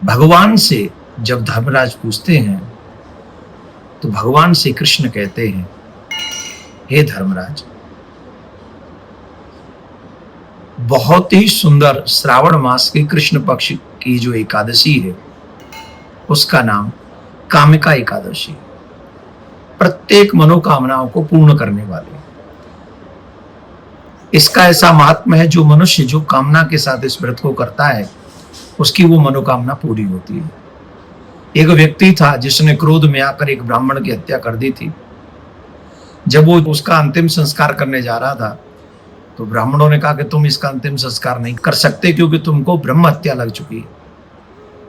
भगवान से जब धर्मराज पूछते हैं तो भगवान से कृष्ण कहते हैं, हे धर्मराज, बहुत ही सुंदर श्रावण मास के कृष्ण पक्ष की जो एकादशी है उसका नाम कामिका एकादशी, प्रत्येक मनोकामनाओं को पूर्ण करने वाली। इसका ऐसा महात्म्य है, जो मनुष्य जो कामना के साथ इस व्रत को करता है उसकी वो मनोकामना पूरी होती है। एक व्यक्ति था जिसने क्रोध में आकर एक ब्राह्मण की हत्या कर दी थी। जब वो उसका अंतिम संस्कार करने जा रहा था तो ब्राह्मणों ने कहा कि तुम इसका अंतिम संस्कार नहीं कर सकते क्योंकि तुमको ब्रह्म हत्या लग चुकी है,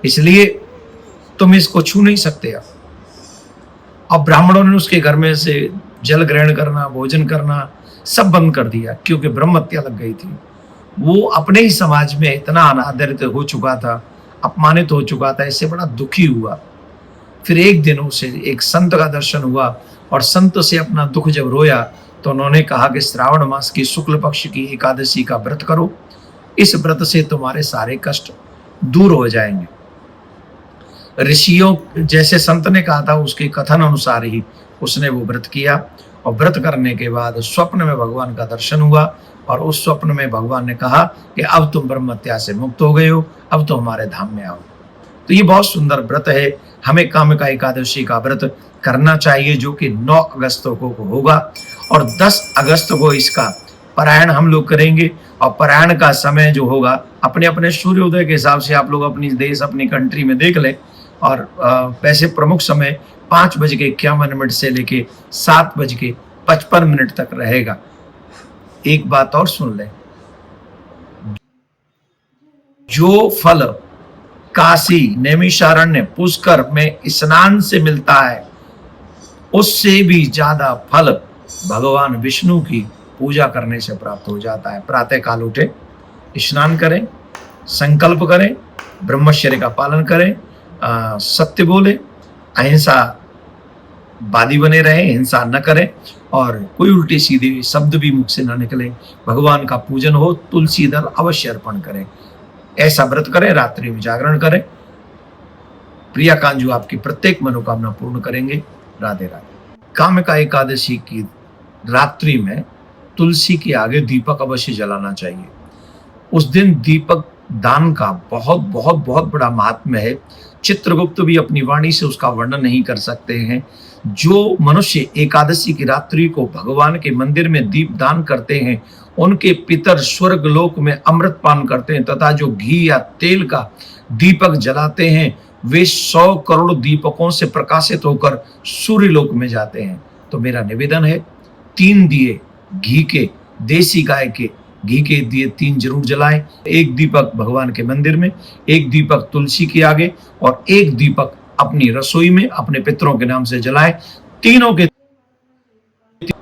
इसलिए तुम इसको छू नहीं सकते। अब ब्राह्मणों ने उसके घर में से जल ग्रहण करना, भोजन करना सब बंद कर दिया क्योंकि ब्रह्म हत्या लग गई थी। वो अपने ही समाज में इतना अनादरित हो चुका था, अपमानित हो चुका था, इससे बड़ा दुखी हुआ। फिर एक दिन उसे एक संत का दर्शन हुआ और संत से अपना दुख जब रोया तो उन्होंने कहा कि श्रावण मास की शुक्ल पक्ष की एकादशी का व्रत करो, इस व्रत से तुम्हारे सारे कष्ट दूर हो जाएंगे। ऋषियों जैसे संत ने कहा था उसके कथन अनुसार ही उसने वो व्रत किया और व्रत करने के बाद स्वप्न में भगवान का दर्शन हुआ और उस स्वप्न में भगवान ने कहा कि अब तुम ब्रह्म हत्या से मुक्त हो गए हो, अब तो हमारे धाम में आओ। तो ये बहुत सुंदर व्रत है, हमें कामिका एकादशी का व्रत करना चाहिए जो कि 9 अगस्त को होगा और 10 अगस्त को इसका पारायण हम लोग करेंगे। और पारायण का समय जो होगा अपने अपने सूर्योदय के हिसाब से आप लोग अपनी देश अपनी कंट्री में देख लें। और वैसे प्रमुख समय 5:51 से लेके 7:55 तक रहेगा। एक बात और सुन लें, जो फल काशी, नैमिषारण्य, पुष्कर में स्नान से मिलता है उससे भी ज्यादा फल भगवान विष्णु की पूजा करने से प्राप्त हो जाता है। प्रातः काल उठे, स्नान करें, संकल्प करें, ब्रह्मचर्य का पालन करें, सत्य बोले, अहिंसा वादी बने रहे, हिंसा न करें और कोई उल्टी सीधी शब्द भी मुख से न निकले। भगवान का पूजन हो, तुलसी दल अवश्य अर्पण करें। ऐसा व्रत करें, रात्रि में जागरण करें। प्रिया कांजू आपकी प्रत्येक मनोकामना पूर्ण करेंगे। राधे राधे। कामिका एकादशी की रात्रि में तुलसी के आगे दीपक अवश्य जलाना चाहिए। उस दिन दीपक दान का बहुत बहुत बहुत बड़ा महात्म्य है। चित्रगुप्त भी अपनी वाणी से उसका वर्णन नहीं कर सकते हैं। जो मनुष्य एकादशी की रात्रि को भगवान के मंदिर में दीप दान करते हैं उनके पितर स्वर्ग लोक में अमृत पान करते हैं तथा जो घी या तेल का दीपक जलाते हैं वे 100 करोड़ दीपकों से प्रकाशित होकर सूर्य लोक में जाते हैं। तो मेरा निवेदन है 3 दिए घी के, देसी गाय के घी के दिए 3 जरूर जलाएं। एक दीपक भगवान के मंदिर में, एक दीपक तुलसी के आगे और एक दीपक अपनी रसोई में अपने पितरों के नाम से जलाएं। तीनों के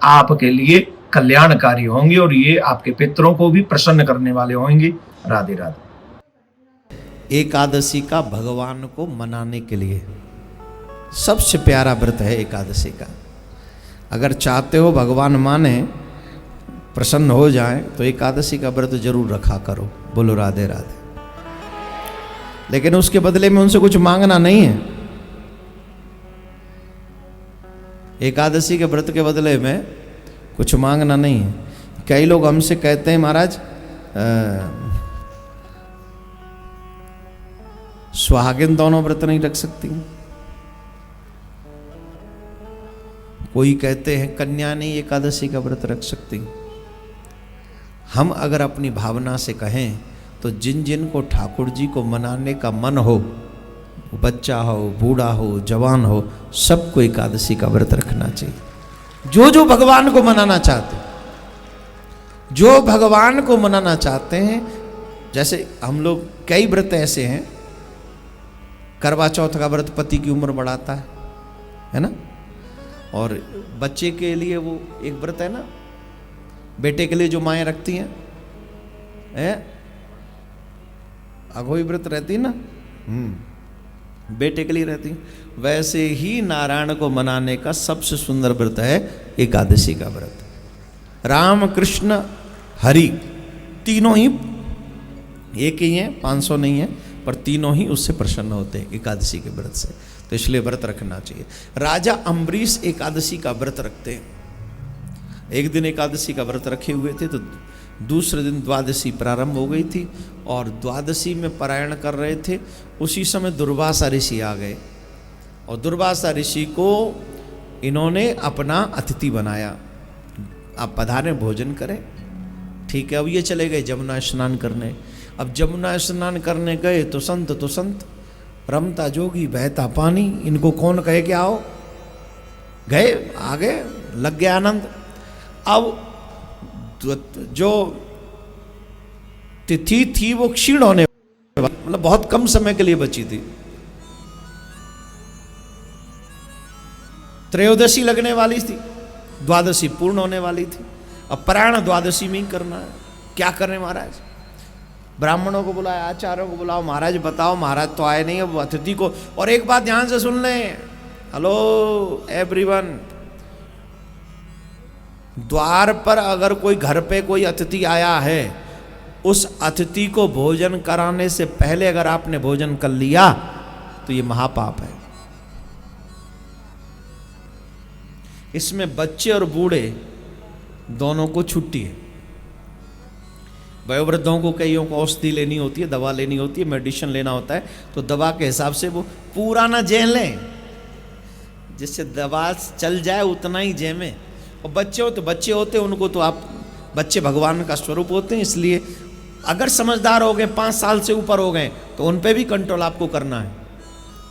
आपके लिए कल्याणकारी होंगे और ये आपके पितरों को भी प्रसन्न करने वाले होंगे। राधे राधे। एकादशी का भगवान को मनाने के लिए सबसे प्यारा व्रत है एकादशी का। अगर चाहते हो भगवान माने, प्रसन्न हो जाए तो एकादशी का व्रत जरूर रखा करो। बोलो राधे राधे। लेकिन उसके बदले में उनसे कुछ मांगना नहीं है। एकादशी के व्रत के बदले में कुछ मांगना नहीं है। कई लोग हमसे कहते हैं महाराज सुहागिन दोनों व्रत नहीं रख सकती। कोई कहते हैं कन्या नहीं एकादशी का व्रत रख सकती। हम अगर अपनी भावना से कहें तो जिन जिन को ठाकुर जी को मनाने का मन हो, बच्चा हो, बूढ़ा हो, जवान हो, सबको एकादशी का व्रत रखना चाहिए। जो जो भगवान को मनाना चाहते हैं, जो भगवान को मनाना चाहते हैं। जैसे हम लोग कई व्रत ऐसे हैं, करवा चौथ का व्रत पति की उम्र बढ़ाता है ना। और बच्चे के लिए वो एक व्रत है ना, बेटे के लिए जो माएँ रखती हैं अघोई व्रत रहती ना, बेटे के लिए रहती। वैसे ही नारायण को मनाने का सबसे सुंदर व्रत है एकादशी का व्रत। राम कृष्ण हरि तीनों ही एक ही हैं, 500 नहीं है, पर तीनों ही उससे प्रसन्न होते हैं एकादशी के व्रत से। तो इसलिए व्रत रखना चाहिए। राजा अम्बरीश एकादशी का व्रत रखते हैं। एक दिन एकादशी का व्रत रखे हुए थे, तो दूसरे दिन द्वादशी प्रारंभ हो गई थी और द्वादशी में पारायण कर रहे थे। उसी समय दुर्वासा ऋषि आ गए और दुर्वासा ऋषि को इन्होंने अपना अतिथि बनाया। आप पधारें, भोजन करें। ठीक है, अब ये चले गए जमुना स्नान करने। अब जमुना स्नान करने गए तो संत रमता जोगी बहता पानी, इनको कौन कहे कि आओ, गए, आगे लग गया आनंद। अब जो तिथि थी वो क्षीण होने, मतलब बहुत कम समय के लिए बची थी। त्रयोदशी लगने वाली थी, द्वादशी पूर्ण होने वाली थी। अब पारायण द्वादशी में ही करना है। क्या करें महाराज? ब्राह्मणों को बुलाया, आचार्यों को बुलाओ, महाराज बताओ। महाराज तो आए नहीं, अब अतिथि को। और एक बात ध्यान से सुन लें, हेलो एवरीवन, द्वार पर अगर कोई घर पे कोई अतिथि आया है, उस अतिथि को भोजन कराने से पहले अगर आपने भोजन कर लिया तो ये महापाप है। इसमें बच्चे और बूढ़े दोनों को छुट्टी है। वयोवृद्धों को, कईयों को औषधि लेनी होती है, दवा लेनी होती है, मेडिसिन लेना होता है, तो दवा के हिसाब से वो पूरा ना जें लें, जिससे दवा चल जाए उतना ही जेमें। और बच्चे हो तो बच्चे होते हैं, उनको तो आप, बच्चे भगवान का स्वरूप होते हैं, इसलिए अगर समझदार हो गए, 5 साल से ऊपर हो गए, तो उन पे भी कंट्रोल आपको करना है।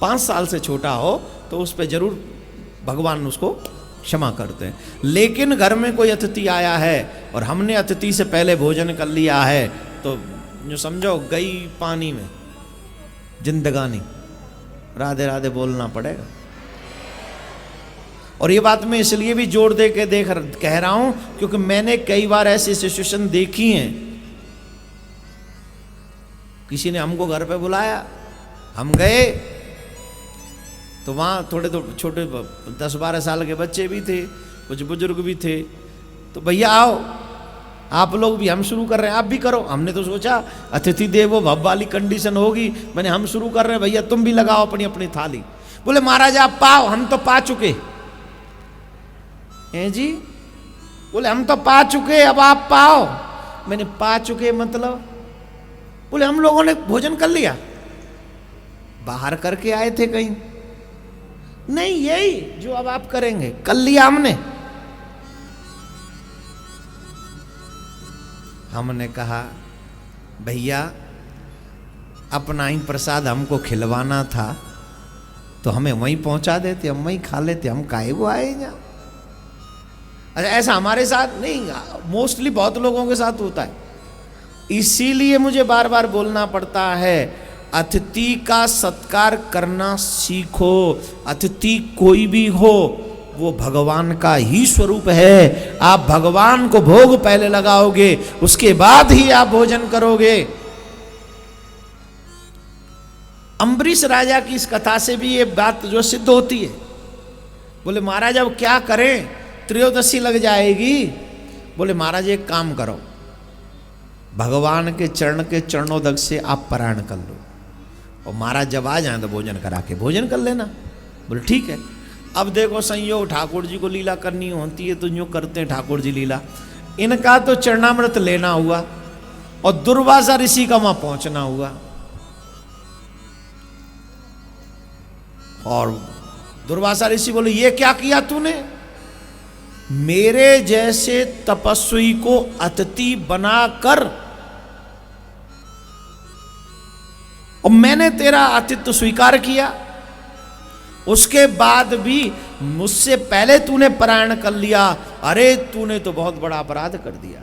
5 साल से छोटा हो तो उस पर जरूर भगवान उसको क्षमा करते हैं। लेकिन घर में कोई अतिथि आया है और हमने अतिथि से पहले भोजन कर लिया है, तो जो समझो गई पानी में जिंदगानी, राधे राधे बोलना पड़ेगा। और ये बात मैं इसलिए भी जोर दे के कह रहा हूं क्योंकि मैंने कई बार ऐसी सिचुएशन देखी हैं। किसी ने हमको घर पे बुलाया, हम गए, तो वहाँ थोड़े तो छोटे 10-12 साल के बच्चे भी थे, कुछ बुजुर्ग भी थे। तो भैया आओ, आप लोग भी, हम शुरू कर रहे हैं, आप भी करो। हमने तो सोचा अतिथि देवो भव वाली कंडीशन होगी, मैंने हम शुरू कर रहे हैं, भैया तुम भी लगाओ अपनी अपनी थाली। बोले महाराज आप पाओ, हम तो पा चुके हैं जी। बोले हम तो पा चुके, अब आप पाओ। मैंने पा चुके मतलब? बोले हम लोगों ने भोजन कर लिया। बाहर करके आए थे कहीं? नहीं, यही जो अब आप करेंगे, कर लिया हमने। हमने कहा भैया अपना ही प्रसाद हमको खिलवाना था तो हमें वहीं पहुंचा देते, हम वहीं खा लेते, हम काहे को आए यहाँ? अच्छा, ऐसा हमारे साथ नहीं, मोस्टली बहुत लोगों के साथ होता है। इसीलिए मुझे बार बार बोलना पड़ता है, अतिथि का सत्कार करना सीखो। अतिथि कोई भी हो, वो भगवान का ही स्वरूप है। आप भगवान को भोग पहले लगाओगे, उसके बाद ही आप भोजन करोगे। अम्बरीश राजा की इस कथा से भी ये बात जो सिद्ध होती है। बोले महाराज अब क्या करें, त्रयोदशी लग जाएगी। बोले महाराज एक काम करो, भगवान के चरण के चरणोदक से आप पारायण कर लो, और महाराज जब आ जाए तो भोजन करा के भोजन कर लेना। बोले ठीक है। अब देखो संयोग, ठाकुर जी को लीला करनी होती है तो यूँ करते हैं ठाकुर जी लीला। इनका तो चरणामृत लेना हुआ और दुर्वासा ऋषि का वहां पहुंचना हुआ। और दुर्वासा ऋषि बोले ये क्या किया तूने? मेरे जैसे तपस्वी को अतिथि बनाकर, और मैंने तेरा आतिथ्य स्वीकार किया, उसके बाद भी मुझसे पहले तूने पारायण कर लिया। अरे तूने तो बहुत बड़ा अपराध कर दिया।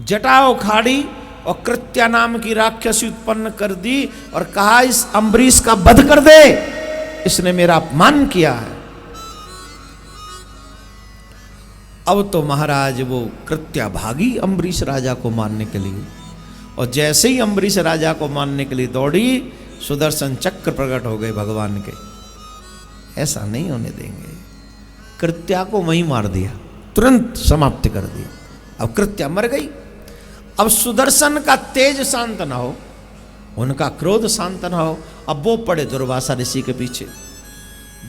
जटा उखाड़ी और कृत्या नाम की राक्षसी उत्पन्न कर दी और कहा इस अम्बरीश का वध कर दे, इसने मेरा अपमान किया है। अब तो महाराज वो कृत्या भागी अम्बरीश राजा को मारने के लिए, और जैसे ही अम्बरीश राजा को मारने के लिए दौड़ी, सुदर्शन चक्र प्रकट हो गए भगवान के। ऐसा नहीं होने देंगे। कृत्या को वहीं मार दिया, तुरंत समाप्त कर दिया। अब कृत्या मर गई। अब सुदर्शन का तेज शांत ना हो, उनका क्रोध शांत न हो। अब वो पड़े दुर्वासा ऋषि के पीछे,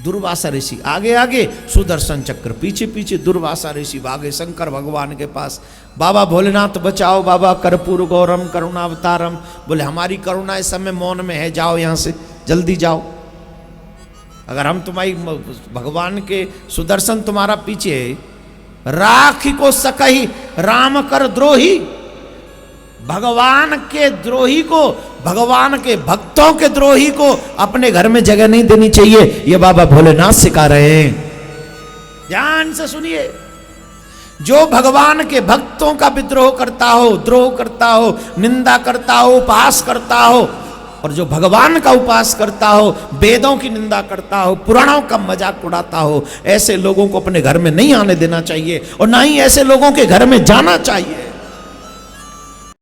दुर्वासा ऋषि आगे आगे, सुदर्शन चक्र पीछे पीछे, दुर्वासा ऋषि भागे शंकर भगवान के पास। बाबा भोलेनाथ बचाओ, बाबा कर्पूर गौरम करुणावतारम। बोले हमारी करुणा इस समय मौन में है, जाओ यहाँ से, जल्दी जाओ। अगर हम तुम्हारी भगवान के सुदर्शन तुम्हारा पीछे है, राखी को सकही राम कर द्रोही। भगवान के द्रोही को, भगवान के भक्तों के द्रोही को अपने घर में जगह नहीं देनी चाहिए, ये बाबा भोलेनाथ सिखा रहे हैं। ध्यान से सुनिए, जो भगवान के भक्तों का विद्रोह करता हो, द्रोह करता हो, निंदा करता हो, उपहास करता हो, और जो भगवान का उपहास करता हो, वेदों की निंदा करता हो, पुराणों का मजाक उड़ाता हो, ऐसे लोगों को अपने घर में नहीं आने देना चाहिए और ना ही ऐसे लोगों के घर में जाना चाहिए।